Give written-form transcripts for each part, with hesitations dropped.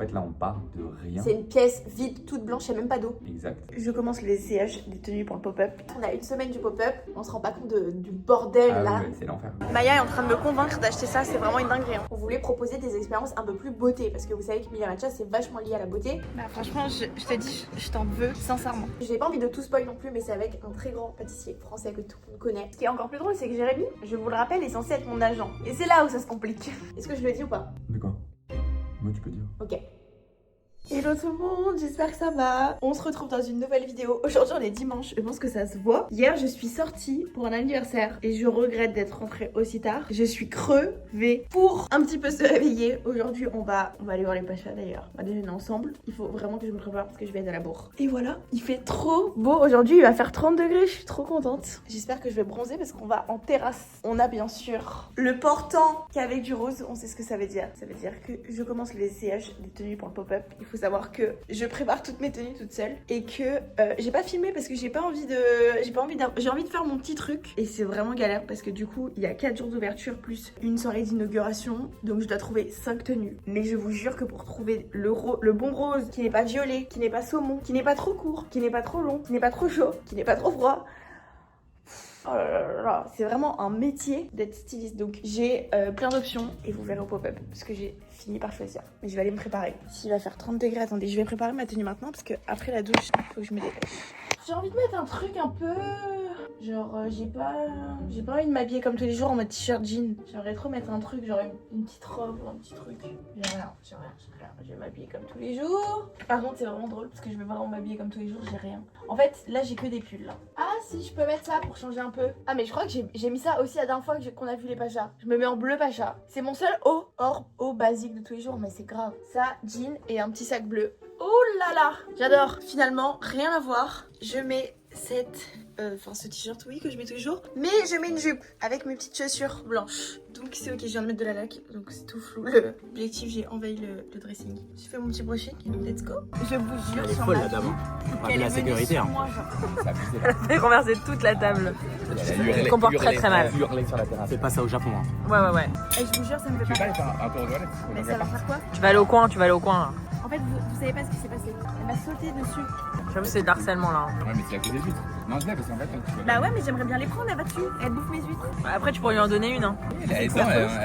fait, là, on part de rien. C'est une pièce vide, toute blanche, il n'y a même pas d'eau. Exact. Je commence les essayages des tenues pour le pop-up. On a une semaine du pop-up, on se rend pas compte du bordel Ah là. oui, c'est l'enfer. Maya est en train de me convaincre d'acheter ça, c'est vraiment une dinguerie. On voulait proposer des expériences un peu plus beauté, parce que vous savez que Mia Matcha c'est vachement lié à la beauté. Bah franchement, je te dis, je t'en veux sincèrement. J'ai pas envie de tout spoil non plus, mais c'est avec un très grand pâtissier français que tout le monde connaît. Ce qui est encore plus drôle, c'est que Jérémy, je vous le rappelle, est censé être mon agent. Et c'est là où ça se complique. Est-ce que je le dis ou pas? De quoi? Moi, tu peux dire. Ok. Hello tout le monde, j'espère que ça va. On se retrouve dans une nouvelle vidéo. Aujourd'hui on est dimanche, je pense que ça se voit. Hier je suis sortie pour un anniversaire et je regrette d'être rentrée aussi tard. Je suis crevée pour un petit peu se réveiller. Aujourd'hui on va aller voir les Pachas d'ailleurs. On va déjeuner ensemble. Il faut vraiment que je me prépare parce que je vais être à la bourre. Et voilà, il fait trop beau aujourd'hui, il va faire 30 degrés, je suis trop contente. J'espère que je vais bronzer parce qu'on va en terrasse. On a bien sûr le portant qu'avec du rose, on sait ce que ça veut dire. Ça veut dire que je commence les essayages des tenues pour le pop-up. Il faut savoir que je prépare toutes mes tenues toute seule et que j'ai pas filmé parce que j'ai envie de faire mon petit truc et c'est vraiment galère parce que du coup il y a 4 jours d'ouverture plus une soirée d'inauguration, donc je dois trouver 5 tenues. Mais je vous jure que pour trouver le bon rose qui n'est pas violet, qui n'est pas saumon, qui n'est pas trop court, qui n'est pas trop long, qui n'est pas trop chaud, qui n'est pas trop froid, oh là là, c'est vraiment un métier d'être styliste. Donc j'ai plein d'options et vous verrez au pop-up parce que j'ai fini par choisir. Mais je vais aller me préparer. S'il va faire 30 degrés, attendez, je vais préparer ma tenue maintenant parce que après la douche, il faut que je me dépêche. J'ai envie de mettre un truc un peu... Genre, j'ai pas envie de m'habiller comme tous les jours en mode t-shirt jean. J'aimerais trop mettre un truc, genre une petite robe ou un petit truc. J'ai rien. Je vais m'habiller comme tous les jours. Par contre, c'est vraiment drôle parce que je vais vraiment m'habiller comme tous les jours, j'ai rien. En fait, là, j'ai que des pulls, là. Ah, si, je peux mettre ça pour changer un peu. Ah, mais je crois que j'ai mis ça aussi la dernière fois qu'on a vu les Pachas. Je me mets en bleu Pacha. C'est mon seul haut basique de tous les jours, mais c'est grave. Ça, jean et un petit sac bleu. Oh là là, j'adore. Finalement, rien à voir. Je mets ce t-shirt, oui, que je mets tous les jours. Mais je mets une jupe avec mes petites chaussures blanches. Donc c'est ok, je viens de mettre de la laque, donc c'est tout flou. L'objectif, j'ai envahi le dressing. J'ai fait mon petit brushing, let's go. Je vous jure, elle est folle la dame. Elle est la sécurité. Hein. Elle a fait renverser toute la table. Elle se comporte très très mal. C'est pas ça au Japon. Hein. Ouais. Et je vous jure, ça me fait pas. Tu vas aller faire un tour aux toilettes. Mais ça va faire quoi? Tu vas aller au coin, là. En fait, vous savez pas ce qui s'est passé. Elle m'a sauté dessus. J'avoue, c'est de l'harcèlement là. Ouais, mais c'est à cause des huîtres. Non, je l'ai parce qu'en fait, tu peux. Bah ouais, mais j'aimerais bien les prendre, elle va dessus. Elle bouffe mes huîtres. Après, tu pourrais lui en donner une. Hein. Elle est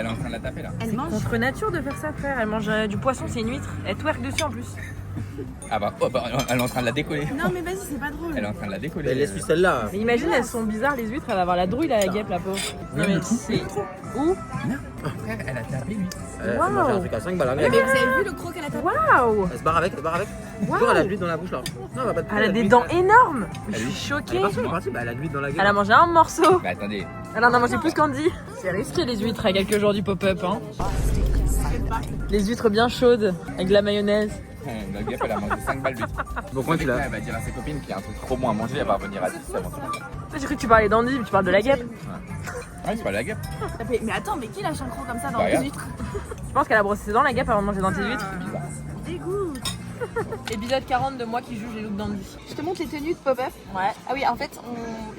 en train de la taper là. Elle mange. Contre nature de faire ça, frère. Elle mange du poisson, c'est une huître. Elle twerk dessus en plus. Ah bah, elle est en train de la décoller. Non, mais vas-y, c'est pas drôle. Elle est en train de la décoller. Elle laisse celle-là. Mais imagine, elles sont bizarres les huîtres. Elle va avoir la douille, la guêpe, la pauvre. Non, mais c'est. Où? Frère, elle a tapé lui. Elle mange un truc à 5 balles. Mais vous avez vu le croc qu'elle a tapé? Waouh! Elle se barre avec. Toujours elle a de l'huile dans la bouche là. Non, elle va pas te Elle a des dents énormes! Je suis choquée! Elle a de l'huile dans la gueule. Elle a mangé un morceau! Bah attendez. Elle en a mangé plus qu'Andy! C'est risqué les huîtres à quelques jours du pop-up, hein! Les huîtres bien chaudes, avec de la mayonnaise. La guêpe, elle a mangé 5 balles d'huîtres. Pourquoi tu l'as? Elle va dire à ses copines qu'il y a un truc trop bon à manger, elle va revenir à 10 avant tout. J'ai cru que tu parlais d'Andy, mais tu parles de la guêpe. Ouais, c'est pas la guêpe. Mais attends, mais qui lâche un croc comme ça dans Bah, les huîtres? Je pense qu'elle a brossé ses dents la guêpe avant de manger dans tes huîtres. C'est bizarre. Dégoût. Épisode 40 de moi qui juge les looks d'Andy. Je te montre les tenues de pop-up. Ouais. Ah oui, en fait,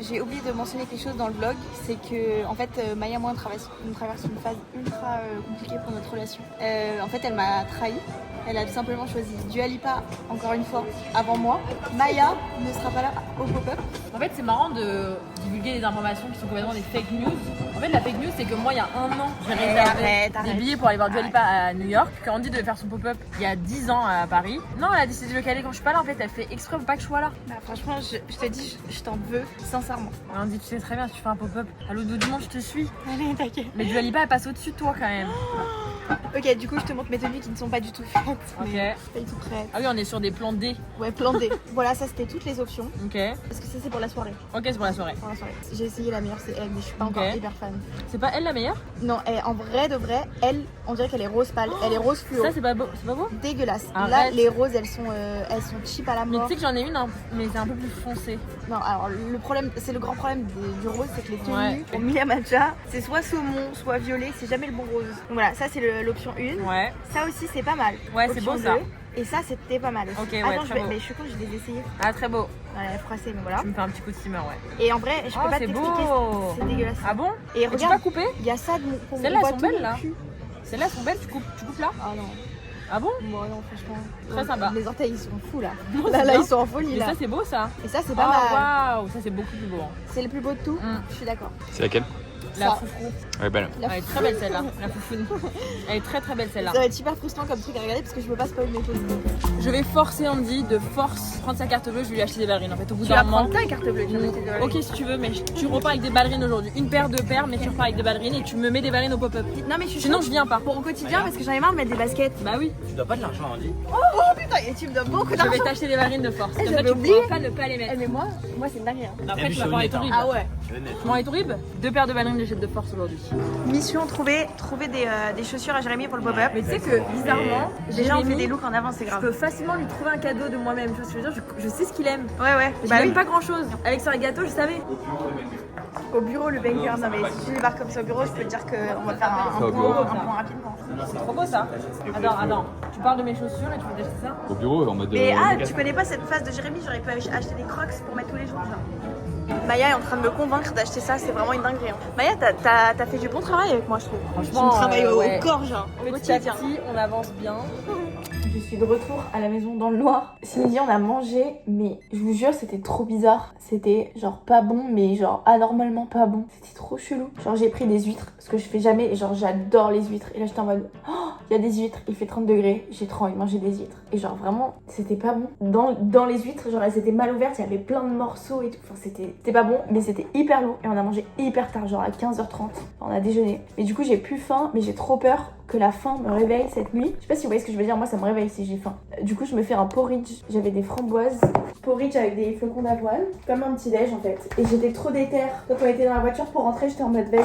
j'ai oublié de mentionner quelque chose dans le vlog, c'est que en fait, Maya et moi on traverse une phase ultra compliquée pour notre relation. En fait, elle m'a trahi. Elle a tout simplement choisi Dua Lipa, encore une fois, avant moi. Maya ne sera pas là au pop-up. En fait, c'est marrant de divulguer des informations qui sont complètement des fake news. En fait, la fake news, c'est que moi, il y a un an, j'ai réservé des billets pour aller voir Dua Lipa à New York. Quand Andy devait faire son pop-up il y a 10 ans à Paris. Non, elle a décidé de le caler quand je suis pas là. En fait, elle fait exprès pour pas que je sois là. Bah, franchement, je te dis, je t'en veux, sincèrement. Andy, tu sais très bien, si tu fais un pop-up à l'autre bout du monde, je te suis. Allez, t'inquiète. Mais Dua Lipa, elle passe au-dessus de toi quand même. Ok, du coup, je te montre mes tenues qui ne sont pas du tout faites. Ok. Mais pas du tout prêtes. Ah oui, on est sur des plans D. Ouais, plan D. Voilà, ça c'était toutes les options. Ok. Parce que ça, c'est pour la soirée. Ok, c'est pour la soirée. Pour la soirée. J'ai essayé la meilleure, c'est elle, mais je suis pas Ok. encore hyper fan. C'est pas elle la meilleure? Non, en vrai de vrai, elle, on dirait qu'elle est rose pâle. Elle est rose fluo. Ça, c'est pas beau. C'est pas beau? Dégueulasse. Arrête. Là, les roses, elles sont cheap à la Mais mort. tu sais que j'en ai une, hein, mais c'est un peu plus foncé. Non, alors le problème, c'est le grand problème du rose, c'est que les tenues Ouais. pour Mia Matcha, c'est soit saumon, soit violet, c'est jamais le bon rose. Donc voilà, ça c'est l'option 1. Ouais. Ça aussi, c'est pas mal. Ouais, c'est Option beau, ça. 2. Et ça, c'était pas mal aussi. Ok, ouais, Attends, très beau. mais je suis con, je les ai essayés. Ah, très beau. Ouais, froissé, mais voilà. Tu me fais un petit coup de steamer, ouais. Et en vrai, je peux Oh, pas c'est t'expliquer, beau. c'est dégueulasse. Ah bon? Et Et tu regarde, vas couper? il y a ça de mon Celles-là, on voit elles sont tout belles, mon là. cul. Celles-là sont belles, tu coupes là? Ah non. Ah bon? Bon, non, franchement. Très sympa. Les orteils, ils sont fous là. Non, Là, c'est là, bien. ils sont en folie Mais là. ça c'est beau ça. Et ça, c'est pas mal. Waouh, ça c'est beaucoup plus beau. Hein. C'est le plus beau de tout. Mm. Je suis d'accord. C'est laquelle? La Ça. foufou. Ouais, belle. La Elle est très belle celle-là. La foufoune. Elle est très très belle celle-là. Ça va être super frustrant comme truc à regarder parce que je veux pas spoiler mes choses. Je vais forcer Andy de force prendre sa carte bleue, je vais lui acheter des ballerines en fait au bout Tu d'un vas moment. prendre ta carte bleue. Tu vas acheter des ballerines. Ok si tu veux, mais tu repars avec des ballerines aujourd'hui. Une paire, deux paires, mais tu repars avec des ballerines et tu me mets des ballerines au pop-up. Non, mais je suis Sinon chaude je viens pas. pour au quotidien parce que j'en ai marre de mettre des baskets. Bah oui, Tu dois pas de l'argent, Andy. Oh putain, et tu me donnes beaucoup je d'argent. vais t'acheter des ballerines de force. Eh, Comme ça j'avais tu oublié. pourras pas ne pas les Eh, mettre. mais moi c'est une dinguerie. Hein. Après tu je vas suis voir les honnête, hein. touribes. Ah ouais. Je suis honnête. Tu vois les touribes? Deux paires de ballerines j'achète de force aujourd'hui. Mission trouver des chaussures à Jérémy pour le pop-up. Mais tu sais que bizarrement, Déjà on fait Jérémy, des looks en avance, c'est je grave. peux facilement lui trouver un cadeau de moi-même. Tu vois ce que je veux dire? Je sais ce qu'il aime. Ouais. Je Bah n'aime oui. pas grand chose. Avec sur les gâteaux, je savais. Au bureau, le banger. Non, mais si tu débarques comme ça au bureau, je peux te dire qu'on va faire un Au point bureau. rapidement. C'est trop beau ça. Attends. Tu parles de mes chaussures et tu veux acheter ça? Au bureau, en mode. Mais tu connais pas cette phase de Jérémy? J'aurais pu acheter des crocs pour mettre tous les jours. Genre. Maya est en train de me convaitre d'acheter ça, c'est vraiment une dinguerie. Hein. Maya, t'as fait du bon travail avec moi, je trouve. Franchement, tu me travailles au ouais. corps, genre, au Petit à quotidien. petit, on avance bien. Je suis de retour à la maison dans le noir. Ce midi, on a mangé, mais je vous jure, c'était trop bizarre. C'était genre pas bon, mais genre anormalement pas bon. C'était trop chelou. Genre, j'ai pris des huîtres, ce que je fais jamais, et genre, j'adore les huîtres. Et là, j'étais en mode, oh, il y a des huîtres, il fait 30 degrés, j'ai trop envie de manger des huîtres. Et genre, vraiment, c'était pas bon. Dans les huîtres, genre, elles étaient mal ouvertes, il y avait plein de morceaux et tout. Enfin, c'était pas bon, mais c'était hyper lourd. Et on a mangé hyper tard, genre à 15h30. Enfin, on a déjeuné. Mais du coup, j'ai plus faim, mais j'ai trop peur que la faim me réveille cette nuit. Je sais pas si vous voyez ce que je veux dire, moi ça me réveille si j'ai faim. Du coup je me fais un porridge, j'avais des framboises, porridge avec des flocons d'avoine, comme un petit déj en fait. Et j'étais trop déter. Quand on était dans la voiture pour rentrer, j'étais en mode vas-y,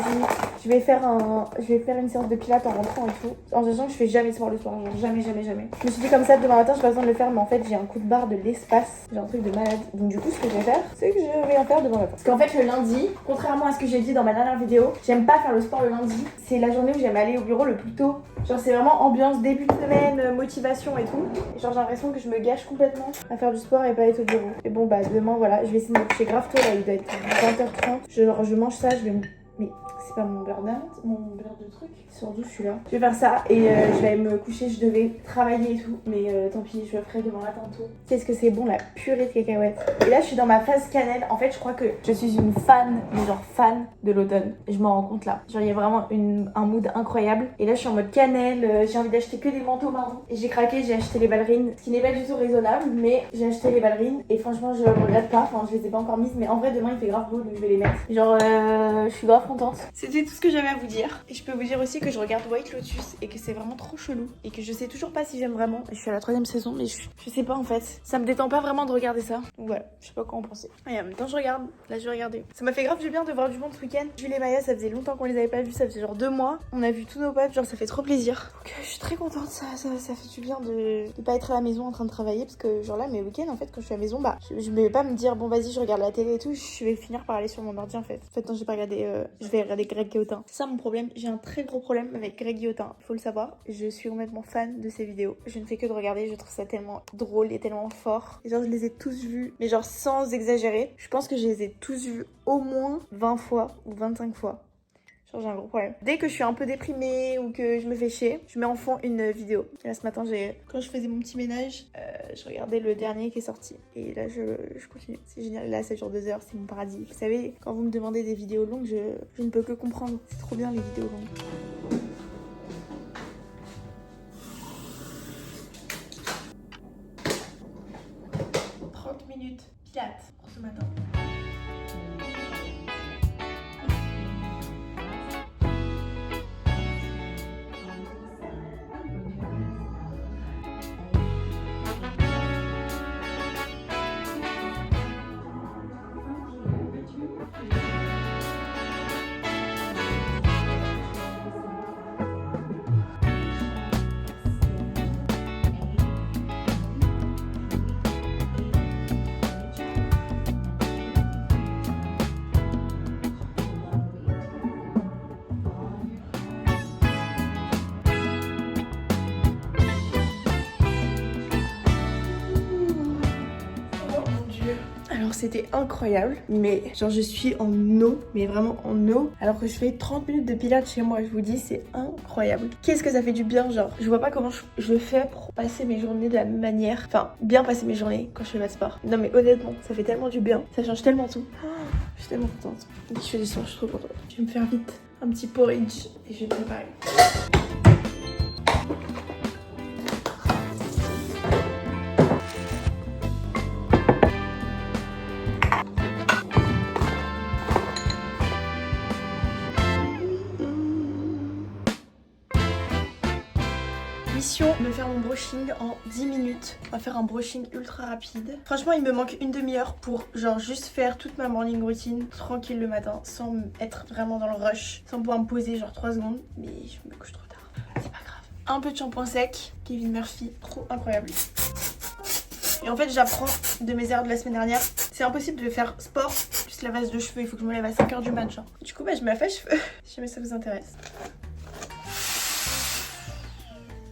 je vais faire une séance de pilates en rentrant et tout. En sachant que je fais jamais de sport le soir, genre jamais. Je me suis dit comme ça, demain matin j'ai pas besoin de le faire, mais en fait j'ai un coup de barre de l'espace, j'ai un truc de malade. Donc du coup ce que je vais faire, c'est que je vais en faire demain matin. Parce qu'en fait le lundi, contrairement à ce que j'ai dit dans ma dernière vidéo, j'aime pas faire le sport le lundi. C'est la journée où j'aime aller au bureau le plus tôt. Genre c'est vraiment ambiance début de semaine, motivation et tout. Et genre j'ai l'impression que je me gâche complètement à faire du sport et pas être au bureau. Et bon bah demain voilà, je vais essayer de me coucher grave tôt là, il doit être 20h30. Je mange ça, je vais me... Mais c'est pas mon beurre mon beurre de truc. Sur d'où celui-là. Je vais faire ça et je vais aller me coucher, je devais travailler et tout. Mais tant pis, je le ferai demain matin tôt. Qu'est-ce que c'est bon la purée de cacahuètes. Et là je suis dans ma phase cannelle. En fait je crois que je suis une fan, mais genre fan de l'automne. Et je m'en rends compte là. Genre il y a vraiment un mood incroyable. Et là je suis en mode cannelle, j'ai envie d'acheter que des manteaux marrons. Et j'ai craqué, j'ai acheté les ballerines. Ce qui n'est pas du tout raisonnable, mais j'ai acheté les ballerines. Et franchement je regrette pas, enfin je les ai pas encore mises. Mais en vrai demain il fait grave beau donc je vais les mettre. Genre je suis grave contente. C'était tout ce que j'avais à vous dire. Et je peux vous dire aussi que je regarde White Lotus et que c'est vraiment trop chelou. Et que je sais toujours pas si j'aime vraiment. Je suis à la 3ème saison mais je sais pas en fait. Ça me détend pas vraiment de regarder ça. Donc voilà, je sais pas quoi en penser. Et en même temps je regarde. Là je vais regarder. Ça m'a fait grave du bien de voir du monde ce week-end. Jules et Maya, ça faisait longtemps qu'on les avait pas vus. Ça faisait genre 2 mois. On a vu tous nos potes. Genre ça fait trop plaisir. Donc je suis très contente. Ça fait du bien de pas être à la maison en train de travailler. Parce que genre là mes week-ends en fait quand je suis à la maison bah je vais pas me dire bon vas-y je regarde la télé et tout. Je vais finir par aller sur mon ordi en fait. En fait non j'ai pas regardé. Je vais regarder Greg Guillotin. C'est ça mon problème. J'ai un très gros problème avec Greg Guillotin. Faut le savoir. Je suis complètement fan de ses vidéos. Je ne fais que de regarder. Je trouve ça tellement drôle et tellement fort. Et genre je les ai tous vus. Mais genre sans exagérer. Je pense que je les ai tous vus au moins 20 fois ou 25 fois. Genre j'ai un gros problème. Dès que je suis un peu déprimée ou que je me fais chier, je mets en fond une vidéo. Et là ce matin quand je faisais mon petit ménage, je regardais le dernier qui est sorti. Et là je continue. C'est génial. Là 7 jours 2 heures, c'est mon paradis. Vous savez, quand vous me demandez des vidéos longues, je ne peux que comprendre. C'est trop bien les vidéos longues. Pilates pour ce matin. c'était incroyable, mais genre je suis en eau, mais vraiment en eau, alors que je fais 30 minutes de pilates chez moi, je vous dis, c'est incroyable. Qu'est-ce que ça fait du bien, genre, je vois pas comment je fais pour passer mes journées de la même manière, enfin, bien passer mes journées quand je fais pas de sport. Non mais honnêtement, ça fait tellement du bien, ça change tellement tout. Oh, je suis tellement contente. Dès que je fais du sport, je suis trop contente. Je vais me faire vite un petit porridge et je vais me préparer. Mission, me faire mon brushing en 10 minutes. On va faire un brushing ultra rapide. Franchement, il me manque une demi-heure pour genre juste faire toute ma morning routine tranquille le matin, sans être vraiment dans le rush, sans pouvoir me poser genre 3 secondes. Mais je me couche trop tard. C'est pas grave. Un peu de shampoing sec, Kevin Murphy, trop incroyable. Et en fait, j'apprends de mes erreurs de la semaine dernière. C'est impossible de faire sport plus lavage de cheveux. Il faut que je me lève à 5h du matin. Du coup, bah, je me lave les cheveux. Si jamais ça vous intéresse.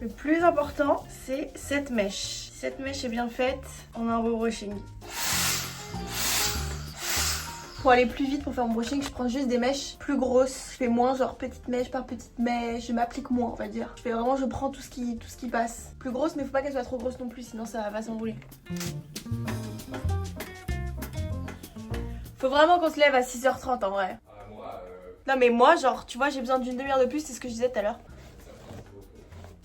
Le plus important, c'est cette mèche. Si cette mèche est bien faite, on a un beau brushing. Pour aller plus vite pour faire mon brushing, je prends juste des mèches plus grosses. Je fais moins genre petite mèche par petite mèche. Je m'applique moins, on va dire. Je fais vraiment, je prends tout ce qui passe. Plus grosse, mais faut pas qu'elle soit trop grosse non plus, sinon ça va s'enrouler. Faut vraiment qu'on se lève à 6h30 en vrai. Non mais moi, genre, tu vois, j'ai besoin d'une demi-heure de plus, c'est ce que je disais tout à l'heure.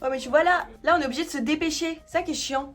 Oh mais tu vois là on est obligé de se dépêcher. C'est ça qui est chiant.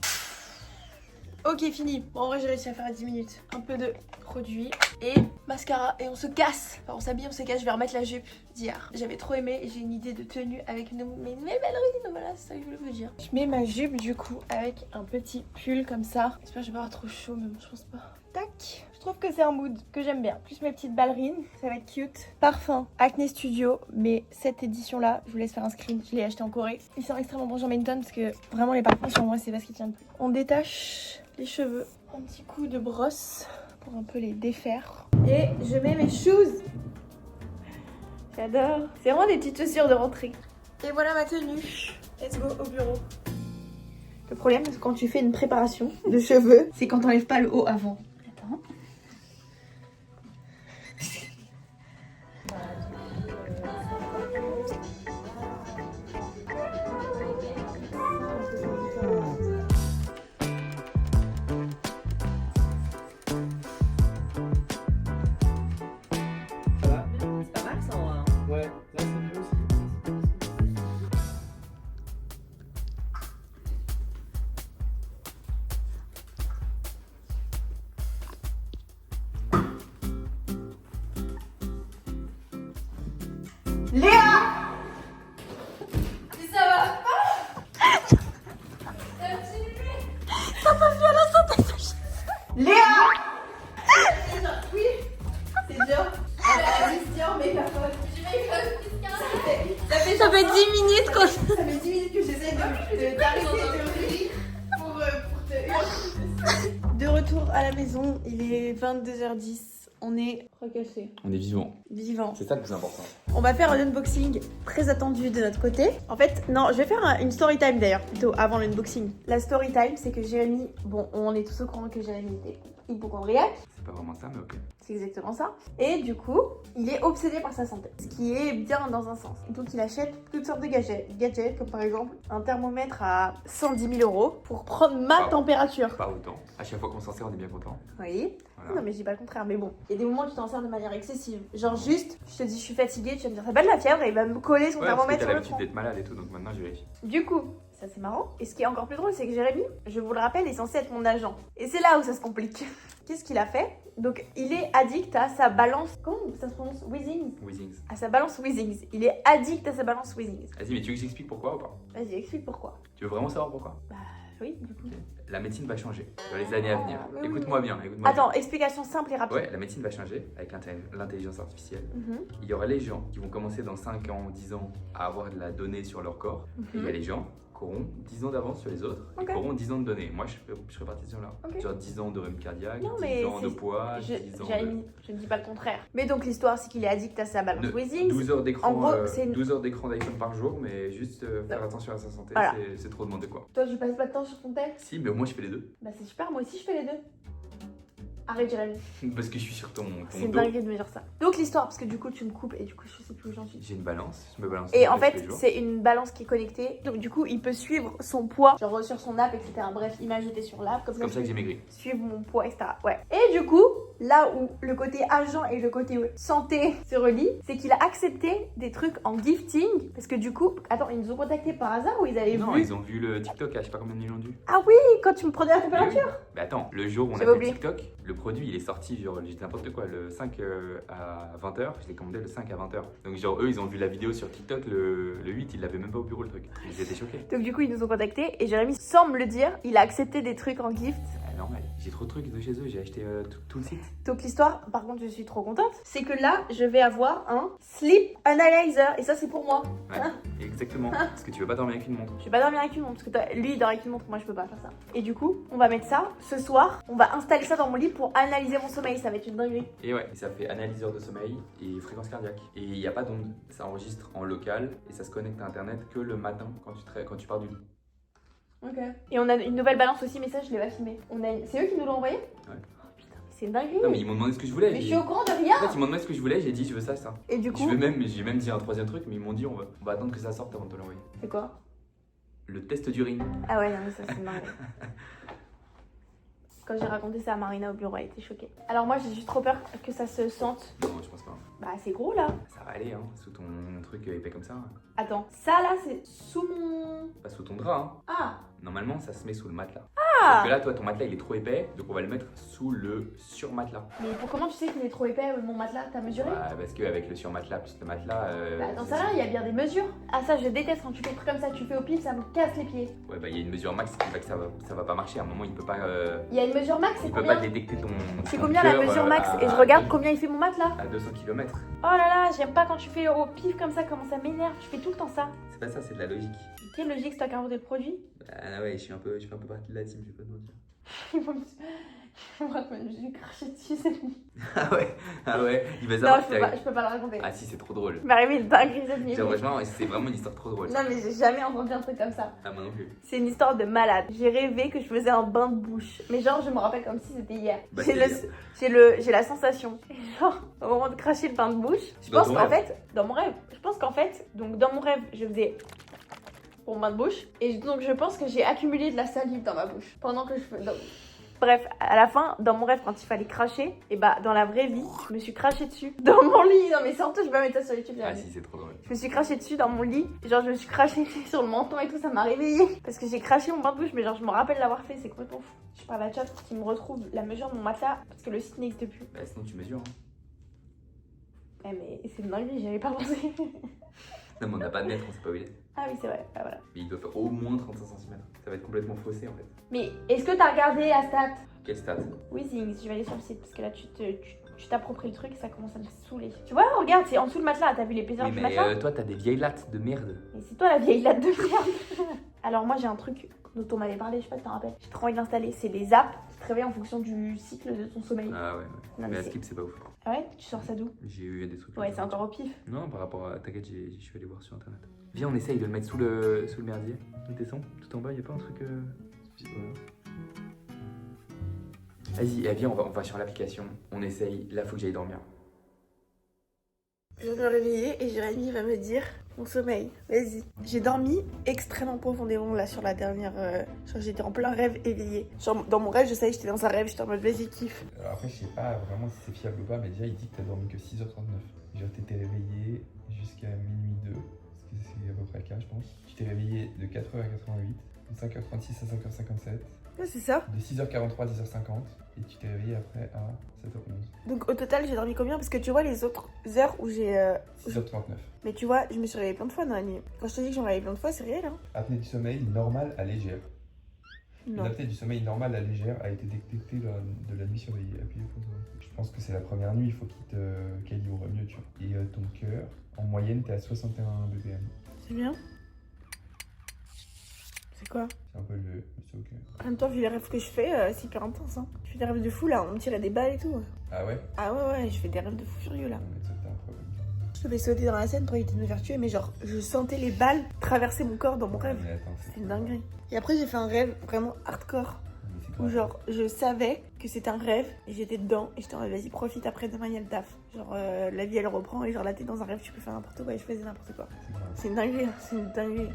Ok, fini. Bon, en vrai, j'ai réussi à faire à 10 minutes. Un peu de produit et mascara et on se casse. Enfin, on s'habille, on se casse. Je vais remettre la jupe d'hier. J'avais trop aimé et j'ai une idée de tenue avec mes nouvelles ballerines. Voilà, c'est ça que je voulais vous dire. Je mets ma jupe du coup avec un petit pull comme ça. J'espère que je vais pas avoir trop chaud, mais bon, je pense pas. Tac. Je trouve que c'est un mood que j'aime bien. Plus mes petites ballerines, ça va être cute. Parfum Acne Studio, mais cette édition là, je vous laisse faire un screen. Je l'ai acheté en Corée. Il sent extrêmement bon, j'en mets une tonne parce que vraiment les parfums sur moi, c'est pas ce qui tient le plus. On détache les cheveux. Un petit coup de brosse pour un peu les défaire. Et je mets mes shoes. J'adore. C'est vraiment des petites chaussures de rentrée. Et voilà ma tenue. Let's go au bureau. Le problème, c'est quand tu fais une préparation de cheveux, c'est quand t'enlèves pas le haut avant. Attends. C'est pas mal ça en vrai. Ouais, là c'est mieux aussi. Léa! Si ça va pas. Léa! Oui, c'est dur. Christian, mais personne. Ça fait 10 minutes qu'on... Ça fait 10 minutes que j'essaie de t'arrêter de rire pour te... De retour à la maison, il est 22h10. On est recaché, On est vivant. vivant. C'est ça le plus important. On va faire un unboxing très attendu de notre côté. En fait, non, je vais faire une story time d'ailleurs, plutôt avant l'unboxing. La story time, c'est que Jérémy, bon, on est tous au courant que Jérémy était hypochondriaque. C'est pas vraiment ça, mais ok. C'est exactement ça. Et du coup, il est obsédé par sa santé. Ce qui est bien dans un sens. Donc il achète toutes sortes de gadgets comme par exemple un thermomètre à 110 000 € pour prendre ma température. Pas autant. À chaque fois qu'on s'en sert, on est bien content. Oui. Voilà. Non mais je dis pas le contraire, mais bon. Il y a des moments où tu t'en sers de manière excessive. Genre juste, je te dis je suis fatiguée, tu vas me dire t'as pas de la fièvre et il va me coller son Ouais, parce que thermomètre t'as sur le l'habitude tronc. d'être malade et tout, donc maintenant je vérifie. Du coup, ça c'est marrant. Et ce qui est encore plus drôle, c'est que Jérémy, je vous le rappelle, est censé être mon agent. Et c'est là où ça se complique. Qu'est-ce qu'il a fait? Donc il est addict à sa balance. Comment ça se prononce? Weezings? Weezings. À sa balance Weezings. Il est addict à sa balance Weezings. Vas-y, mais tu veux que j'explique pourquoi ou pas? Vas-y, explique pourquoi. Tu veux vraiment savoir pourquoi? Bah oui, du coup. La médecine va changer dans les années à venir. mais oui. Écoute-moi bien, écoute-moi Attends, explication simple et rapide. bien. Ouais, la médecine va changer avec l'intelligence artificielle. Mhm. Il y aura les gens qui vont commencer dans 5 ans, 10 ans à avoir de la donnée sur leur corps. Et il y a les gens qui auront 10 ans d'avance sur les autres et Ok. qui auront 10 ans de données. Moi, je serais parti sur là. Ok. Genre 10 ans de rhume cardiaque, Non, 10 mais ans de c'est- poids, 10 ans Jérémy, je ne dis pas le contraire. Mais donc l'histoire, c'est qu'il est addict à sa balance de... Weezings. 12 heures d'écran En gros, c'est une- 12 heures d'écran d'iPhone par jour, mais juste faire Non. attention à sa santé, Voilà. c'est trop demandé quoi. Toi, tu passes pas de temps sur ton tel? Si, mais au moins je fais les deux. Bah c'est super, moi aussi je fais les deux. Arrête, Jérémy. Parce que je suis sur ton C'est dos. dingue de me dire ça. Donc l'histoire, parce que du coup tu me coupes et du coup je sais plus où j'en suis. J'ai une balance, je me balance. Et en tous les fait, jours. c'est une balance qui est connectée. Donc du coup, il peut suivre son poids, genre sur son app, etc. Bref, il m'a ajouté sur l'app. C'est comme ça que j'ai maigri. Suivre mon poids, etc. Ouais. Et du coup, là où le côté argent et le côté santé se relient, c'est qu'il a accepté des trucs en gifting. Parce que du coup, attends, ils nous ont contactés par hasard ou ils avaient Non, vu. ils ont vu le TikTok, je sais pas combien ils l'ont dû. Ah oui, quand tu me prenais la température. Mais attends, le jour où on a J'avais fait oublié. TikTok, le produit il est sorti, genre, j'ai dit n'importe quoi, le 5 à 20h. Je l'ai commandé le 5 à 20h. Donc, genre, eux, ils ont vu la vidéo sur TikTok, le 8, ils l'avaient même pas au bureau le truc. Ils étaient choqués. Donc du coup, ils nous ont contactés et Jérémy, sans me le dire, il a accepté des trucs en gift. Ah, normal, j'ai trop de trucs de chez eux, j'ai acheté tout le site. Donc l'histoire, par contre, je suis trop contente, c'est que là, je vais avoir un sleep analyzer et ça, c'est pour moi. Ouais, Hein exactement. Parce que tu veux pas dormir avec une montre. Je vais pas dormir avec une montre parce que lui il dort avec une montre, moi je peux pas faire ça. Et du coup, on va mettre ça ce soir, on va installer ça dans mon lit pour analyser mon sommeil, ça va être une dinguerie. Et ouais, ça fait analyseur de sommeil et fréquence cardiaque. Et il n'y a pas d'onde, ça enregistre en local et ça se connecte à internet que le matin quand tu pars du lit. Ok. Et on a une nouvelle balance aussi, mais ça je l'ai pas filmé. C'est eux qui nous l'ont envoyé? Ouais. Oh putain, mais c'est une dinguerie. Non mais ils m'ont demandé ce que je voulais. Mais je j'ai- suis au courant de rien. En fait, ils m'ont demandé ce que je voulais, j'ai dit je veux ça. Et du coup, J'ai même dit un troisième truc, mais ils m'ont dit on va attendre que ça sorte avant de te l'envoyer. c'est quoi? Le test d'urine. Ah ouais, non mais ça c'est une dinguerie. Quand j'ai raconté ça à Marina au bureau, elle était choquée. Alors moi j'ai juste trop peur que ça se sente. Non, je pense pas. Bah c'est gros là. Ça va aller, hein, sous ton truc épais comme ça. Attends, ça là c'est sous mon... Pas sous ton drap, hein. Ah. Normalement, ça se met sous le matelas. Ah. Sauf que là, toi, ton matelas il est trop épais, donc on va le mettre sous le surmatelas. Mais comment tu sais qu'il est trop épais mon matelas? T'as mesuré? Bah, parce qu'avec le surmatelas plus le matelas. Bah dans ça là, il y a bien des mesures. Ah ça je déteste quand tu fais des trucs comme ça, tu fais au pif, ça me casse les pieds. Ouais, bah il y a une mesure max qui fait que ça va pas marcher. À un moment, il peut pas. Il y a une mesure max, c'est Il peut pas combien? détecter ton. C'est ton combien la cœur, mesure max? à- Et je regarde combien il fait mon matelas. À 200 km. Oh là là, j'aime pas quand tu fais au pif comme ça, comment ça m'énerve. Tu fais tout le temps ça. C'est pas ça, c'est de la logique. Quelle logique, c'est toi qui as inventé le produit? Ah ouais, je fais un peu partie de la team, je vais pas te mentir. Ils vont me... Moi, je vais cracher dessus cette nuit. Ah ouais, il va Non, savoir je peux pas le raconter. Ah si, c'est trop drôle. Il m'est arrivé une dinguerie cette nuit. Genre, franchement, c'est vraiment une histoire trop drôle. Non mais j'ai jamais entendu un truc comme ça. Ah, moi non plus. C'est une histoire de malade. J'ai rêvé que je faisais un bain de bouche. Mais genre, je me rappelle comme si c'était hier. Bah, J'ai la sensation. Et genre, au moment de cracher le bain de bouche, je Dans pense ton qu'en rêve. fait, dans mon rêve, donc dans mon rêve, je faisais pour mon bain de bouche. Et donc, je pense que j'ai accumulé de la salive dans ma bouche pendant que je fais. Bref, à la fin, dans mon rêve, quand il fallait cracher, et bah dans la vraie vie, je me suis craché dessus dans mon lit. Non mais surtout, je vais pas mettre ça sur YouTube. Ah si, c'est trop drôle. Je me suis craché dessus dans mon lit. Genre, je me suis craché sur le menton et tout, ça m'a réveillée. Parce que j'ai craché mon bain de bouche, mais genre, je me rappelle l'avoir fait, c'est complètement fou. Je parle à chat pour qu'il me retrouve la mesure de mon matelas, parce que le site n'existe plus. Bah sinon tu mesures. Hein. Eh, mais c'est une dinguerie, j'y avais pas pensé. Non mais on n'a pas de mètre, on sait pas où il est. Ah oui, c'est vrai, ah, voilà. Mais il doit faire au moins 35 cm. Ça va être complètement faussé en fait. Mais est-ce que t'as regardé la stat? Quelle stat? Withings, je vais aller sur le site, parce que là, tu t'appropries le truc et ça commence à me saouler. Tu vois, regarde, c'est en dessous le matelas, t'as vu l'épaisseur Oui du mais matelas? toi t'as des vieilles lattes de merde. Mais c'est toi la vieille latte de merde. Alors moi j'ai un truc dont on m'avait parlé, je sais pas si t'en rappelles. J'ai trop envie de l'installer, c'est les apps qui te réveillent en fonction du cycle de ton sommeil. Ah ouais. Non, Mais à c'est- skip c'est pas ouf. Ah ouais, tu sors ça d'où? J'ai eu des trucs. Ouais, c'est encore au pif. Non, par rapport à. T'inquiète, je suis allé voir sur internet. Viens, on essaye de le mettre sous le merdier. Il descend, tout en bas, y'a pas un truc. Voilà. Vas-y, viens, on va sur l'application. On essaye. Là, faut que j'aille dormir. Je vais me réveiller et Jérémy va me dire mon sommeil. Vas-y. J'ai dormi extrêmement profondément là sur la dernière. Genre j'étais en plein rêve éveillé. Genre dans mon rêve, je savais que j'étais dans un rêve, j'étais en mode vas-y kiffe. Alors après, je sais pas vraiment si c'est fiable ou pas, mais déjà, il dit que t'as dormi que 6h39. Genre, t'étais réveillé jusqu'à minuit 2, parce que c'est à peu près le cas, je pense. Tu t'es réveillé de 4h à 88, de 5h36 à 5h57, Ouais, c'est ça. de 6h43 à 10h50, et tu t'es réveillé après à 7h11. Donc au total, j'ai dormi combien? Parce que tu vois les autres heures où j'ai. 6h39. Mais tu vois, je me suis réveillée plein de fois dans la nuit. Quand je te dis que je me réveille plein de fois, c'est réel hein. Apnée du sommeil normale à légère. Non. L'apnée du sommeil normale à légère a été détectée de la nuit surveillée. Appuyez pour toi. Je pense que c'est la première nuit, il faut qu'il te calibre mieux, tu vois. Et ton cœur, en moyenne, t'es à 61 BPM. C'est bien. C'est quoi? C'est un peu le saut au cœur. En même temps, vu les rêves que je fais, c'est hyper intense hein. Je fais des rêves de fou là, on me tirait des balles et tout. Ah ouais? Ah ouais, je fais des rêves de fou furieux là. Non, mais ça, t'as un problème. Je devais sauter dans la scène pour éviter de me faire tuer, mais genre, je sentais les balles traverser mon corps dans mon rêve. Mais attends, C'était une dinguerie. Et après, j'ai fait un rêve vraiment hardcore. Mais c'est où genre je savais que c'était un rêve et j'étais dedans et j'étais en mode vas-y profite, après demain il y a le taf. Genre la vie elle reprend et genre là t'es dans un rêve, tu peux faire n'importe quoi et je faisais n'importe quoi. C'est une dinguerie, c'est une dinguerie.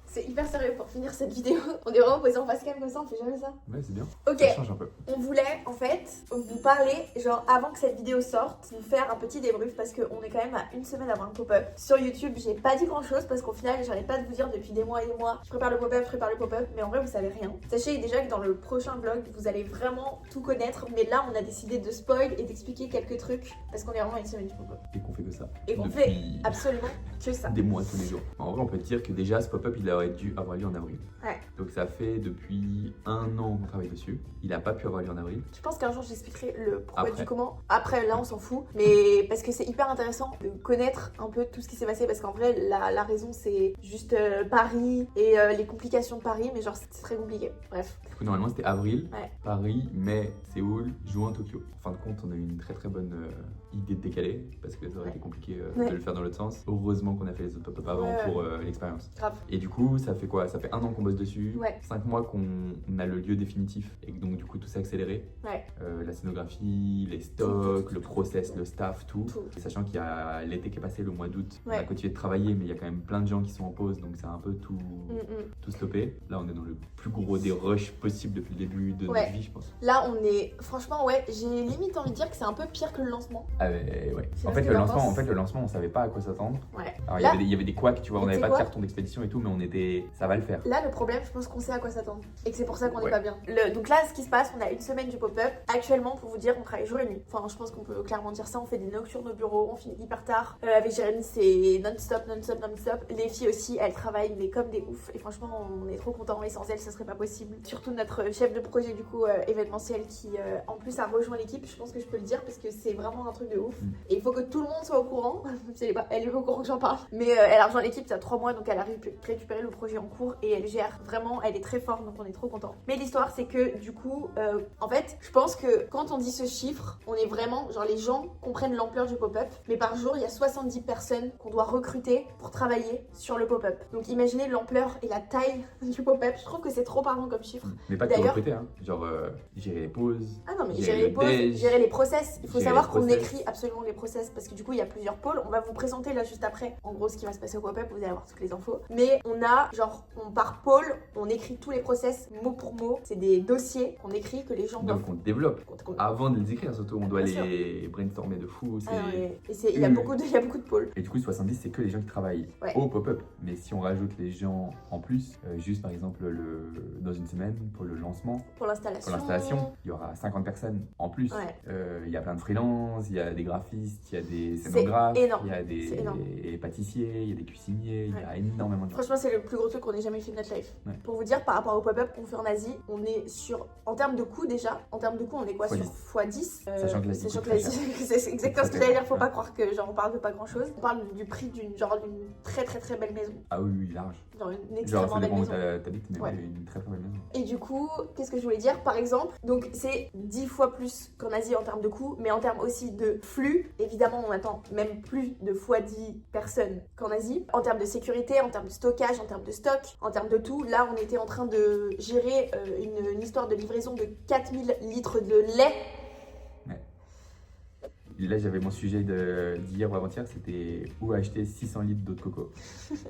C'est hyper sérieux pour finir cette vidéo. On est vraiment posé en face cam comme ça, on fait jamais ça. Ouais, c'est bien. Ok, Ça change un peu. on voulait en fait vous parler, genre avant que cette vidéo sorte, vous faire un petit débrief parce qu'on est quand même à une semaine avant un pop-up. Sur YouTube, j'ai pas dit grand chose parce qu'au final, j'arrête pas de vous dire depuis des mois et des mois, je prépare le pop-up, mais en vrai, vous savez rien. Sachez déjà que dans le prochain vlog, vous allez vraiment tout connaître, mais là, on a décidé de spoil et d'expliquer quelques trucs parce qu'on est vraiment à une semaine du pop-up. Et qu'on fait que ça. Et qu'on Depuis fait absolument que ça. des mois tous les jours. En vrai, on peut dire que déjà, ce pop-up, il aurait dû avoir lieu en avril. Ouais. Donc ça fait depuis 1 an qu'on travaille dessus. Il a pas pu avoir lieu en avril. Je pense qu'un jour j'expliquerai le pourquoi Après. du comment. Après là on s'en fout. Mais parce que c'est hyper intéressant de connaître un peu tout ce qui s'est passé. Parce qu'en vrai la raison c'est juste Paris et les complications de Paris. Mais genre c'est très compliqué. Bref. Du coup, normalement c'était avril, Ouais. Paris, mai, Séoul, juin, Tokyo. En fin de compte, on a eu une très très bonne idée de décaler parce que ça aurait été compliqué Ouais. de le faire dans l'autre sens. Heureusement qu'on a fait les autres pop-up avant Ouais. pour l'expérience. Grave. Et du coup, ça fait quoi? Ça fait 1 an qu'on bosse dessus, Ouais. 5 mois qu'on a le lieu définitif et que donc du coup tout s'est accéléré. Ouais. La scénographie, les stocks, le process, le staff, tout. Tout. Et sachant qu'il y a l'été qui est passé, le mois d'août, on a Ouais. continué de travailler, mais il y a quand même plein de gens qui sont en pause, donc ça a un peu tout, Mm. tout stoppé. Là, on est dans le plus gros des rushs possible depuis le début de Ouais. notre vie, je pense. Là on est. Franchement ouais, j'ai limite envie de dire que c'est un peu pire que le lancement. Ah, ouais. C'est En ce fait, que le j'en lancement, pense. on savait pas à quoi s'attendre. Ouais. Alors, Là- il y avait des couacs, tu vois, on Mais n'avait tu pas sais de quoi carton d'expédition et tout, mais on était. Ça va le faire. Là, le problème, je pense qu'on sait à quoi s'attendre. Et que c'est pour ça qu'on n'est Ouais. pas bien. Donc là, ce qui se passe, on a une semaine du pop-up. Actuellement, pour vous dire, on travaille jour et nuit. Enfin, je pense qu'on peut clairement dire ça. On fait des nocturnes au bureau, on finit hyper tard. Avec Jérémy, c'est non-stop. Les filles aussi, elles travaillent, mais comme des oufs. Et franchement, on est trop contents. Et sans elles, ça serait pas possible. Surtout notre chef de projet, du coup, événementiel, qui en plus a rejoint l'équipe. Je pense que je peux le dire parce que c'est vraiment un truc de ouf. Et il faut que tout le monde soit au courant. Même si elle est pas au courant que j'en parle. Mais elle a rejoint l'équipe, ça a 3 mois, donc elle a récupéré le projet en cours et elle gère vraiment, elle est très forte, donc on est trop content. Mais l'histoire, c'est que du coup, en fait, je pense que quand on dit ce chiffre, on est vraiment, genre les gens comprennent l'ampleur du pop-up, mais par jour, il y a 70 personnes qu'on doit recruter pour travailler sur le pop-up. Donc imaginez l'ampleur et la taille du pop-up. Je trouve que c'est trop parlant comme chiffre. Mais pas que D'ailleurs- recruter, hein. Genre gérer les pauses. Ah non, mais Gérer gérer les le pauses, déj, gérer les process. Il faut gérer savoir les qu'on process. écrit absolument les process parce que du coup, il y a plusieurs pôles. On va vous présenter là juste après, en gros, ce qui va se passer au pop-up. Vous allez avoir toutes les infos. Mais on a, genre, par pôle, on écrit tous les process mot pour mot. C'est des dossiers qu'on écrit que les gens doivent. Donc on développe. qu'on- Avant de les écrire, surtout, on doit Bien les brainstormer de fou. Ah non, mais- et il y a beaucoup de pôles. Et du coup, 70, c'est que les gens qui travaillent Ouais. au pop-up. Mais si on rajoute les gens en plus, juste par exemple dans une semaine pour le lancement, Pour l'installation. pour l'installation, il y aura 50 personnes en plus. Ouais. Il y a plein de freelances, il y a des graphistes, il y a des C'est scénographes, énorme. il y a C'est énorme. des pâtissiers, il y a des cuisiniers, il y a énormément de gens. Franchement, c'est le plus gros truc qu'on ait jamais fait de notre life. Ouais. Pour vous dire, par rapport au pop-up qu'on fait en Asie, on est sur. En termes de coût déjà, en termes de coût, on est quoi Fois sur 10. x10 Sachant que l'Asie coûte l'Asie- très c'est exactement ce que j'allais dire. Faut pas croire que genre on parle de pas grand chose. On parle du prix d'une très belle maison. Ah oui, large. Genre une Genre, extrêmement ça belle dépend où maison. t'habites, mais Ouais. ouais, une très belle maison. Et du coup, qu'est-ce que je voulais dire? Par exemple, donc c'est 10 fois plus qu'en Asie en termes de coût, mais en termes aussi de flux. Évidemment, on attend même plus de fois 10 personnes qu'en Asie. En termes de sécurité, en termes de stockage, en termes de stock, en termes de tout. Là, on était en train de gérer une histoire de livraison de 4000 litres de lait. Là, j'avais mon sujet d'hier ou avant-hier, c'était où acheter 600 litres d'eau de coco.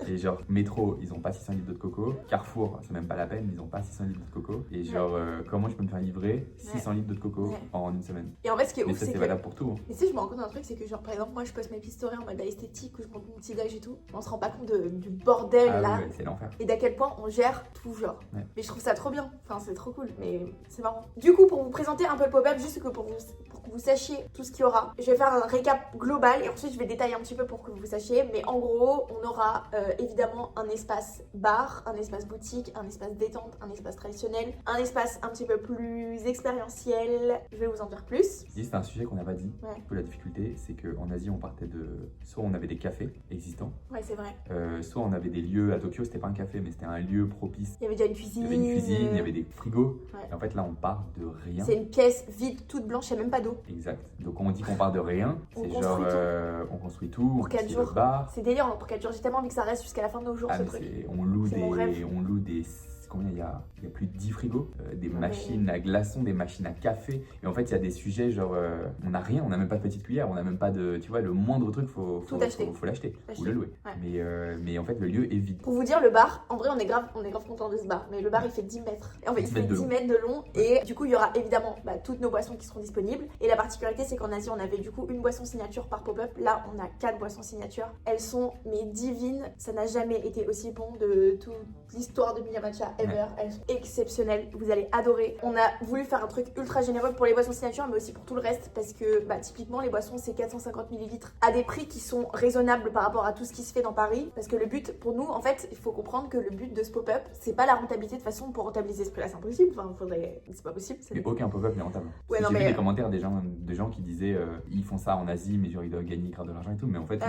Et genre, métro, ils ont pas 600 litres d'eau de coco. Carrefour, c'est même pas la peine, ils ont pas 600 litres d'eau de coco. Et genre, comment je peux me faire livrer 600 litres d'eau de coco Ouais. en une semaine? Et en fait, ce qui est Mais ouf, ça, c'est c'est que. valable pour tout. Hein. Mais si je me rends compte d'un truc, c'est que genre par exemple moi je poste mes pistolets en mode esthétique où je monte mon petit déj et tout, on se rend pas compte du bordel Ah là oui, ouais, c'est l'enfer. et d'à quel point on gère tout genre. Ouais. Mais je trouve ça trop bien, enfin c'est trop cool, mais c'est marrant. Du coup pour vous présenter un peu le pop-up, juste que pour que vous sachiez tout ce qu'il y aura, je vais faire un récap global et ensuite je vais détailler un petit peu pour que vous sachiez, mais en gros on aura évidemment un espace bar, un espace boutique, un espace détente, un espace traditionnel, un espace un petit peu plus expérientiel, je vais vous en dire plus. Si c'est un sujet qu'on n'a pas dit, Ouais. un peu la difficulté, c'est qu'en Asie, on partait de. Soit on avait des cafés existants, Ouais c'est vrai. soit on avait des lieux. À Tokyo, c'était pas un café, mais c'était un lieu propice. Il y avait déjà une cuisine. Il y avait une cuisine, il y avait des frigos. Ouais. Et en fait, là, on part de rien. C'est une pièce vide, toute blanche, il n'y a même pas d'eau. Exact. Donc, quand on dit qu'on part de rien, On c'est construit genre. tout. On construit tout, on 4 construit jours. le bar. C'est délire pour 4 jours. J'ai tellement envie que ça reste jusqu'à la fin de nos jours Ah, ce mais truc. on loue C'est mon rêve. on loue des combien il y a plus de 10 frigos, des machines à glaçons, des machines à café. Et en fait, il y a des sujets genre, on n'a rien, on n'a même pas de petite cuillère, on n'a même pas de, tu vois, le moindre truc, faut l'acheter ou le louer. Mais en fait, le lieu est vide. Pour vous dire, le bar, en vrai, on est grave content de ce bar. Mais le bar, il fait 10 mètres. Et en fait, il fait 10 mètres de long. Et du coup, il y aura évidemment toutes nos boissons qui seront disponibles. Et la particularité, c'est qu'en Asie, on avait du coup une boisson signature par pop-up. Là, on a 4 boissons signature. Elles sont mais divines. Ça n'a jamais été aussi bon de toute l'histoire de Milia Matcha ever. Elles sont exceptionnelles. Vous allez adorer. On a voulu faire un truc ultra généreux pour les boissons signature, mais aussi pour tout le reste. Parce que typiquement, les boissons, c'est 450 ml à des prix qui sont raisonnables par rapport à tout ce qui se fait dans Paris. Parce que le but, pour nous, en fait, il faut comprendre que le but de ce pop-up, c'est pas la rentabilité. De façon, pour rentabiliser ce prix-là, c'est impossible. Enfin, c'est pas possible. Mais aucun pop-up n'est rentable. Ouais, j'ai vu des commentaires des gens qui disaient ils font ça en Asie, mais genre ils doivent gagner grave de l'argent et tout. Mais en fait,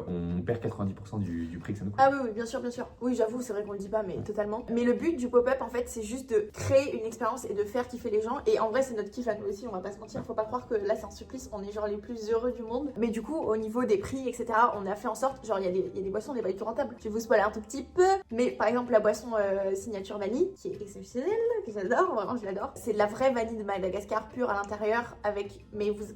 on perd 90% du prix que ça nous coûte. Ah oui, bien sûr. Oui, j'avoue, c'est vrai qu'on le dit pas, mais totalement. Mais le but du pop-up, en fait, c'est juste de créer une expérience et de faire kiffer les gens. Et en vrai, c'est notre kiff à nous aussi, on va pas se mentir. Faut pas croire que là, c'est un supplice, on est genre les plus heureux du monde. Mais du coup, au niveau des prix, etc., on a fait en sorte, genre, il y a des boissons, on n'est pas du tout rentables. Je vais vous spoiler un tout petit peu, mais par exemple, la boisson signature vanille, qui est exceptionnelle, que j'adore, vraiment, je l'adore. C'est de la vraie vanille de Madagascar pure à l'intérieur,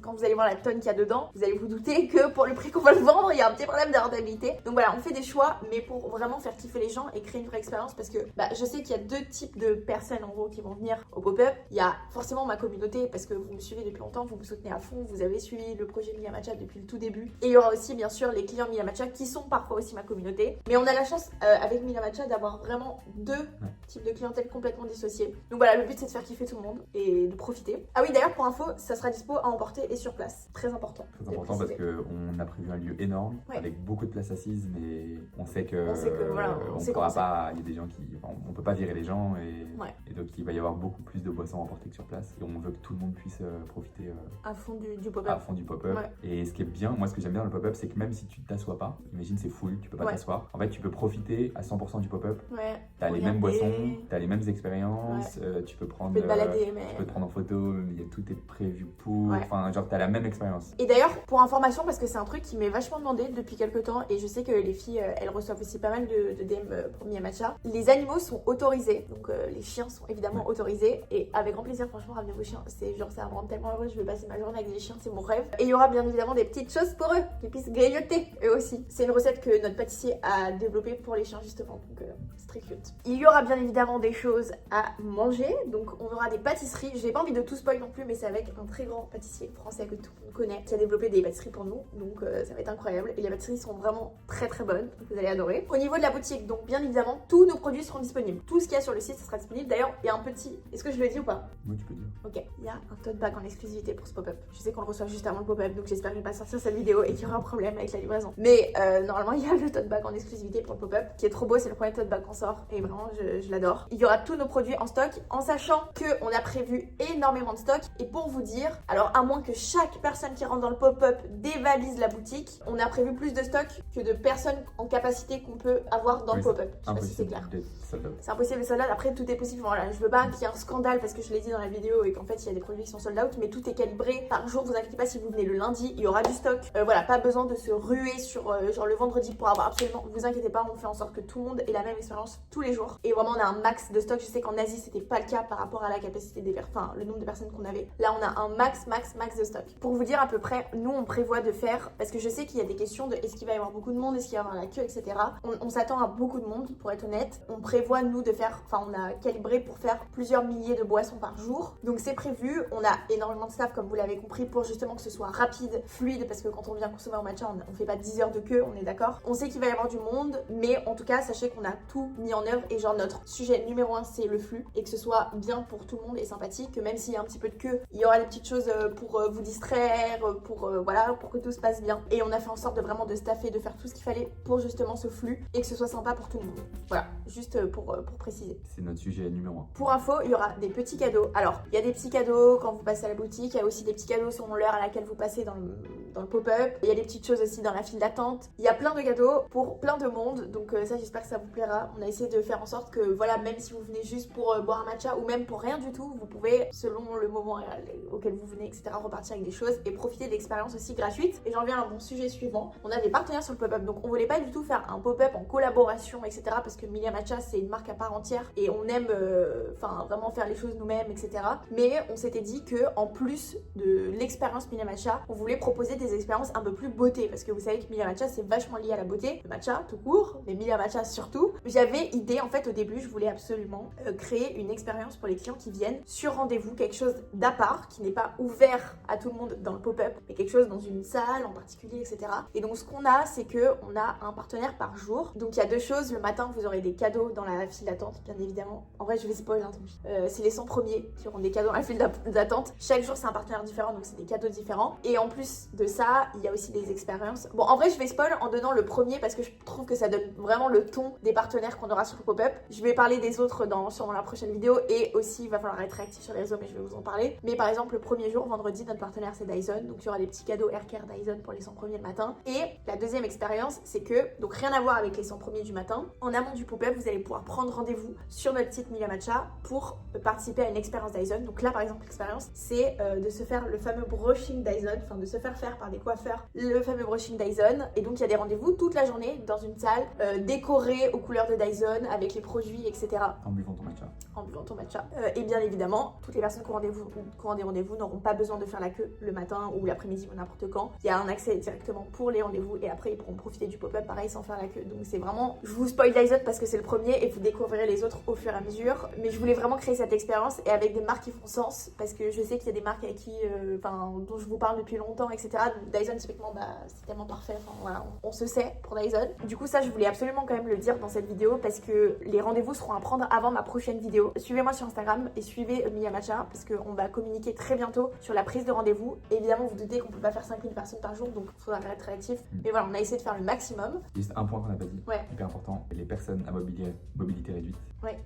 quand vous allez voir la tonne qu'il y a dedans, vous allez vous douter que pour le prix qu'on va le vendre, il y a un petit problème de rentabilité. Donc voilà, on fait des choix, mais pour vraiment faire kiffer les gens et créer une vraie expérience, parce que je sais qu'il y a 2 types de personnes en gros qui vont venir au pop-up. Il y a forcément ma communauté, parce que vous me suivez depuis longtemps, vous me soutenez à fond, vous avez suivi le projet Milia Matcha depuis le tout début. Et il y aura aussi bien sûr les clients Milia Matcha qui sont parfois aussi ma communauté. Mais on a la chance avec Milia Matcha d'avoir vraiment 2 types de clientèle complètement dissociés. Donc voilà, le but c'est de faire kiffer tout le monde et de profiter. Ah oui, d'ailleurs pour info, ça sera dispo à emporter et sur place. Très important. Très important parce qu'on a prévu un lieu énorme avec beaucoup de places assises, mais on sait que on pourra pas. Il y a des gens on peut pas virer les gens et donc il va y avoir beaucoup plus de boissons à emporter que sur place. Et on veut que tout le monde puisse profiter à fond du pop-up. À fond du pop-up. Et ce qui est bien, moi ce que j'aime bien dans le pop-up, c'est que même si tu t'assois pas, imagine c'est full, tu peux pas t'asseoir. En fait, tu peux profiter à 100% du pop-up. T'as les mêmes boissons, t'as les mêmes expériences, tu peux prendre. Tu peux te balader, tu peux te prendre en photo, tout est prévu pour. Enfin, genre t'as la même expérience. Et d'ailleurs, pour information, parce que c'est un truc qui m'est vachement demandé depuis quelques temps, et je sais que les filles, elles reçoivent aussi pas mal de DM pour Milia Matcha. Les animaux sont autorisés, donc les chiens sont évidemment autorisés, et avec grand plaisir, franchement, ramenez vos chiens. C'est genre, ça me rend tellement heureuse, je vais passer ma journée avec des chiens, c'est mon rêve. Et il y aura bien évidemment des petites choses pour eux, qu'ils puissent grignoter eux aussi. C'est une recette que notre pâtissier a développée pour les chiens justement, donc c'est très cute. Il y aura bien évidemment des choses à manger, donc on aura des pâtisseries. J'ai pas envie de tout spoil non plus, mais c'est avec un très grand pâtissier français que tout le monde connaît qui a développé des pâtisseries pour nous, donc ça va être incroyable. Et les pâtisseries sont vraiment très bonnes, donc vous allez adorer. Au niveau de la boutique, donc bien évidemment, tous nos produits seront disponibles. Tout ce qu'il y a sur le site, ça sera disponible. D'ailleurs, il y a un petit. Est-ce que je le dis ou pas? Oui, tu peux dire. Ok, il y a un tote bag en exclusivité pour ce pop-up. Je sais qu'on le reçoit juste avant le pop-up, donc j'espère que je vais pas sortir cette vidéo et qu'il y aura un problème avec la livraison. Mais normalement, il y a le tote bag en exclusivité pour le pop-up qui est trop beau. C'est le premier tote bag qu'on sort et vraiment, je l'adore. Il y aura tous nos produits en stock, en sachant qu'on a prévu énormément de stock. Et pour vous dire, alors à moins que chaque personne qui rentre dans le pop-up dévalise la boutique, on a prévu plus de stock que de personnes en capacité qu'on peut avoir dans le pop-up. Je sais pas si c'est clair. C'est impossible, sold out. Après, tout est possible. Voilà, je veux pas qu'il y ait un scandale parce que je l'ai dit dans la vidéo et qu'en fait, il y a des produits qui sont sold out, mais tout est calibré par jour. Vous inquiétez pas, si vous venez le lundi, il y aura du stock. Voilà, pas besoin de se ruer sur genre le vendredi pour avoir absolument. Vous inquiétez pas, on fait en sorte que tout le monde ait la même expérience tous les jours. Et vraiment, on a un max de stock. Je sais qu'en Asie, c'était pas le cas par rapport à la capacité des enfin, le nombre de personnes qu'on avait. Là, on a un max de stock. Pour vous dire à peu près, nous, on prévoit de faire, parce que je sais qu'il y a des questions de est-ce qu'il va y avoir beaucoup de monde, est-ce qu'il va y avoir la queue, etc. On s'attend à beaucoup de monde, pour être honnête. On prévoit, nous, de faire, enfin, on a calibré pour faire plusieurs milliers de boissons par jour. Donc, c'est prévu. On a énormément de staff, comme vous l'avez compris, pour justement que ce soit rapide, fluide, parce que quand on vient consommer au matcha, on fait pas 10 heures de queue, on est d'accord. On sait qu'il va y avoir du monde, mais en tout cas, sachez qu'on a tout mis en œuvre et genre notre sujet numéro 1, c'est le flux et que ce soit bien pour tout le monde et sympathique, que même s'il y a un petit peu de queue, il y aura des petites choses pour vous distraire, voilà, pour que tout se passe bien. Et on a fait en sorte de vraiment de staffer, de faire tout ce qu'il fallait pour justement ce flux et que ce soit sympa pour tout le monde. Voilà, juste pour préciser. C'est notre sujet numéro 1. Pour info, il y aura des petits cadeaux. Alors, il y a des petits cadeaux quand vous passez à la boutique, il y a aussi des petits cadeaux selon l'heure à laquelle vous passez dans le pop-up. Il y a des petites choses aussi dans la file d'attente. Il y a plein de cadeaux pour plein de monde, donc ça j'espère que ça vous plaira. On a essayé de faire en sorte que voilà, même si vous venez juste pour boire un matcha ou même pour rien du tout, vous pouvez, selon le moment auquel vous venez, etc., repartir avec des choses et profiter d'expériences aussi gratuites. Et j'en viens à mon sujet suivant. On a des partenaires sur le pop-up, donc on voulait pas du tout faire un pop-up en collaboration, etc., parce que Milia Matcha, c'est une marque à part entière et on aime vraiment faire les choses nous-mêmes, etc. Mais on s'était dit que en plus de l'expérience Milia Matcha, on voulait proposer des expériences un peu plus beauté parce que vous savez que Milia Matcha c'est vachement lié à la beauté, le matcha tout court, mais Milia Matcha surtout. J'avais idée en fait au début, je voulais absolument créer une expérience pour les clients qui viennent sur rendez-vous, quelque chose d'à part qui n'est pas ouvert à tout le monde dans le pop-up, mais quelque chose dans une salle en particulier, etc. Et donc ce qu'on a, c'est que on a un partenaire par jour. Donc il y a deux choses. Le matin, vous aurez des cadeaux dans la file d'attente, bien évidemment. En vrai, je vais spoil, hein, c'est les 100 premiers qui auront des cadeaux dans la file d'attente. Chaque jour, c'est un partenaire différent, donc c'est des cadeaux différents. Et en plus de ça, il y a aussi des expériences. Bon, en vrai, je vais spoil en donnant le premier parce que je trouve que ça donne vraiment le ton des partenaires qu'on aura sur le pop-up. Je vais parler des autres sur la prochaine vidéo et aussi, il va falloir être réactif sur les réseaux, mais je vais vous en parler. Mais par exemple, le premier jour, vendredi, notre partenaire c'est Dyson, donc il y aura des petits cadeaux Haircare Dyson pour les 100 premiers le matin. Et la deuxième expérience, c'est que, donc rien à voir avec les 100 premiers du matin, en amont du pop-up, vous allez pouvoir prendre rendez-vous sur notre site Milia Matcha pour participer à une expérience Dyson. Donc là, par exemple, l'expérience, c'est de se faire le fameux brushing Dyson, enfin de se faire par des coiffeurs le fameux brushing Dyson. Et donc il y a des rendez-vous toute la journée dans une salle décorée aux couleurs de Dyson avec les produits, etc. En buvant ton matcha. En buvant ton matcha. Et bien évidemment, toutes les personnes qui auront des rendez-vous n'auront pas besoin de faire la queue le matin ou l'après-midi ou n'importe quand. Il y a un accès directement pour les rendez-vous et après ils pourront profiter du pop-up pareil sans faire la queue. Donc c'est vraiment, je vous spoil Dyson parce que c'est le premier et vous découvrirez les autres au fur et à mesure. Mais je voulais vraiment créer cette expérience et avec des marques qui font sens parce que je sais qu'il y a des marques avec qui, dont je vous parle depuis longtemps, etc. Donc Dyson typiquement, c'est tellement parfait. Enfin voilà, on se sait pour Dyson. Du coup ça, je voulais absolument quand même le dire dans cette vidéo parce que les rendez-vous seront à prendre avant ma prochaine vidéo. Suivez-moi sur Instagram et suivez Milia Matcha parce qu'on va communiquer très bientôt sur la prise de rendez-vous. Évidemment, vous doutez qu'on peut pas faire 5000 personnes par jour, donc il faudra être réactif. Mais voilà, on a essayé de faire le maximum. Juste un point qu'on n'a pas dit, ouais. Hyper important, les personnes à mobilité réduite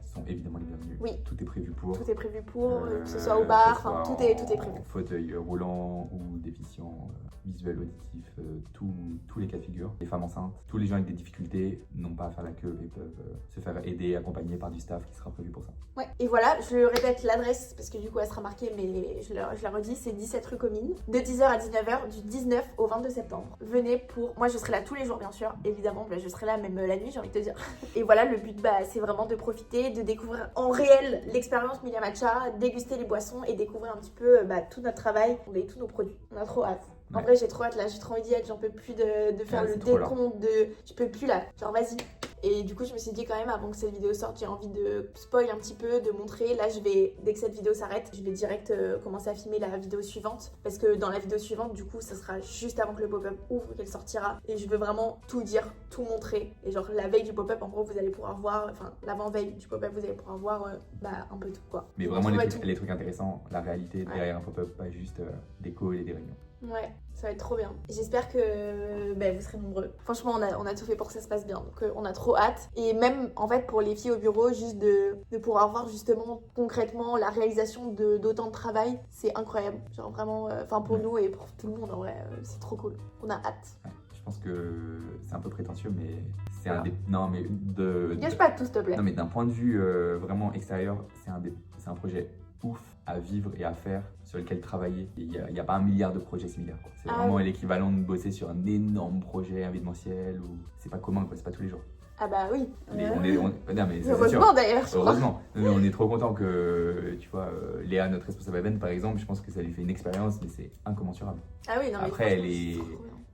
sont évidemment les bienvenues. Oui. Tout est prévu pour. Tout est prévu pour, que ce soit au bar, enfin tout est prévu. Fauteuil roulant ou déficient visuel, auditif, tous les cas de figure. Les femmes enceintes, tous les gens avec des difficultés n'ont pas à faire la queue et peuvent se faire aider, accompagner par du staff qui sera prévu pour ça. Ouais, et voilà, je répète l'adresse parce que du coup elle sera marquée, mais je la redis, c'est 17 rue Comines, de 10h à 19h, du 19 au 22 septembre. Venez pour... Moi je serai là tous les jours bien sûr, évidemment, je serai là même la nuit, j'ai envie de te dire. Et voilà, le but c'est vraiment de profiter, de découvrir en réel l'expérience Milia Matcha, déguster les boissons et découvrir un petit peu tout notre travail et tous nos produits. On a trop hâte. En vrai j'ai trop hâte là, j'ai trop envie d'y être, j'en peux plus de faire le décompte je peux plus là, genre vas-y. Et du coup je me suis dit quand même avant que cette vidéo sorte, j'ai envie de spoil un petit peu, de montrer. Là dès que cette vidéo s'arrête, je vais direct commencer à filmer la vidéo suivante. Parce que dans la vidéo suivante du coup ça sera juste avant que le pop-up ouvre qu'elle sortira. Et je veux vraiment tout dire, tout montrer. Et genre la veille du pop-up en gros vous allez pouvoir voir, enfin l'avant-veille du pop-up vous allez pouvoir voir un peu tout quoi. Mais vraiment les trucs intéressants, la réalité derrière un pop-up, pas juste des calls et des réunions. Ouais, ça va être trop bien. J'espère que vous serez nombreux. Franchement, on a tout fait pour que ça se passe bien. Donc on a trop hâte. Et même en fait pour les filles au bureau, juste de pouvoir voir justement concrètement la réalisation d'autant de travail, c'est incroyable. Genre vraiment, pour nous et pour tout le monde en vrai, c'est trop cool. On a hâte. Ouais, je pense que c'est un peu prétentieux, mais c'est un des... Non mais gâche pas tout s'il te plaît. Non mais d'un point de vue vraiment extérieur, c'est un projet ouf à vivre et à faire, sur lequel travailler. Il n'y a pas 1 milliard de projets similaires. C'est vraiment l'équivalent de bosser sur un énorme projet événementiel où c'est pas commun, c'est pas tous les jours. Ah bah oui. Non, mais heureusement d'ailleurs. Heureusement. Mais on est trop content que, tu vois, Léa, notre responsable event par exemple, je pense que ça lui fait une expérience, mais c'est incommensurable. Ah oui, non mais après,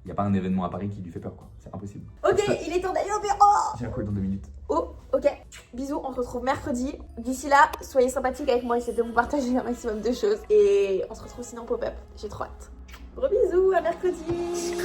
il n'y a pas un événement à Paris qui lui fait peur, quoi. C'est impossible. Ok, il est temps d'aller au bureau. J'ai un call dans 2 minutes. Oh, ok. Bisous, on se retrouve mercredi. D'ici là, soyez sympathiques avec moi, essayez de vous partager un maximum de choses. Et on se retrouve sinon pop-up. J'ai trop hâte. Gros bisous, à mercredi.